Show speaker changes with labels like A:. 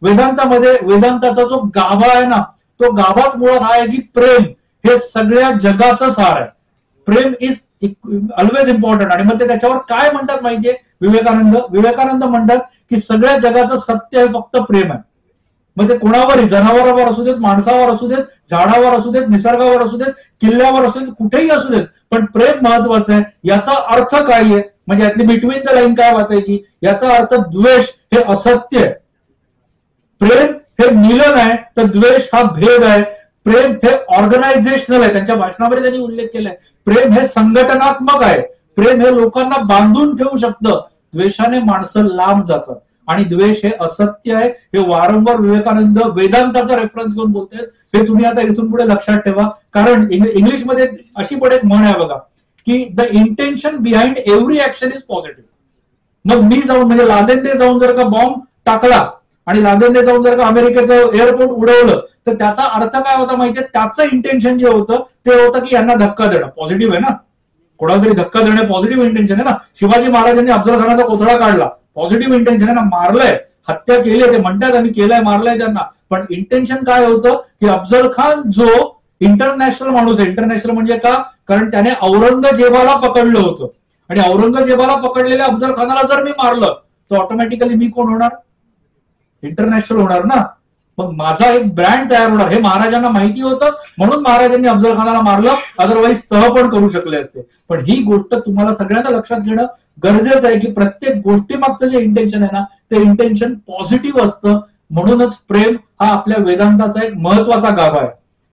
A: वेदांतामध्ये वेदांताचा जो गाभा आहे ना, तो गाभाच मुळात हा आहे की प्रेम हे सगळ्या जगाचं सार आहे. प्रेम इज ऑलवेज इम्पॉर्टंट. आणि मग ते त्याच्यावर काय म्हणतात माहितीये विवेकानंद म्हणतात की सगळ्या जगाचं सत्य हे फक्त प्रेम आहे. मग ते कोणावरही, जनावरावर असू देत, माणसावर असू देत, झाडावर असू देत, निसर्गावर असू देत, किल्ल्यावर असू देत, कुठेही असू देत, पण प्रेम महत्वाचं आहे. याचा अर्थ काय आहे, म्हणजे यातली बिटवीन द लाईन काय वाचायची, याचा अर्थ द्वेष हे असत्य आहे, प्रेम हे मिलन आहे, तर द्वेष हा भेद आहे. प्रेम हे ऑर्गनायझेशनल आहे, त्यांच्या भाषणामध्ये त्यांनी उल्लेख केलाय. प्रेम हे संघटनात्मक आहे, प्रेम हे लोकांना बांधून ठेवू शकतं. द्वेषाने माणसं लांब जातात आणि द्वेष हे असत्य आहे. हे वारंवार विवेकानंद वेदांताचा रेफरन्स घेऊन बोलतात. हे तुम्ही आता इथून पुढे लक्षात ठेवा, कारण इंग्लिशमध्ये अशी पण एक म्हण आहे बघा की the intention behind every action is positive. मग मी जाऊन, म्हणजे लादेनने जाऊन जर का बॉम्ब टाकला आणि लादेनने जाऊन जर का अमेरिकेचं एअरपोर्ट उडवलं, तर त्याचा अर्थ काय होता माहितीये, त्याचं इंटेन्शन जे होतं ते होतं की यांना धक्का देणं. पॉझिटिव्ह आहे ना, कोणाला तरी धक्का देणं पॉझिटिव्ह इंटेन्शन आहे ना. शिवाजी महाराजांनी अफजल खानाचा कोथळा काढला, पॉझिटिव्ह इंटेन्शन आहे ना. मारलंय, हत्या केली, ते म्हणतात आम्ही केलंय, मारलंय त्यांना, पण इंटेन्शन काय होतं की अफजल खान जो इंटरनॅशनल माणूस आहे, इंटरनॅशनल म्हणजे का, कारण त्याने औरंगजेबाला पकडलं होतं आणि औरंगजेबाला पकडलेल्या अफजल खानाला जर मी मारलं तर ऑटोमॅटिकली मी कोण होणार, इंटरनॅशनल होणार ना. मग माझा एक ब्रँड तयार होणार. हे महाराजांना माहिती होतं, म्हणून महाराजांनी अफजल खानाला मारलं, अदरवाईज तह पण करू शकले असते. पण ही गोष्ट तुम्हाला सगळ्यांना लक्षात घेणं गरजेचं आहे की प्रत्येक गोष्टीमागचं जे इंटेन्शन आहे ना, ते इंटेन्शन पॉझिटिव्ह असतं. म्हणूनच प्रेम हा आपल्या वेदांताचा एक महत्वाचा गाभा आहे.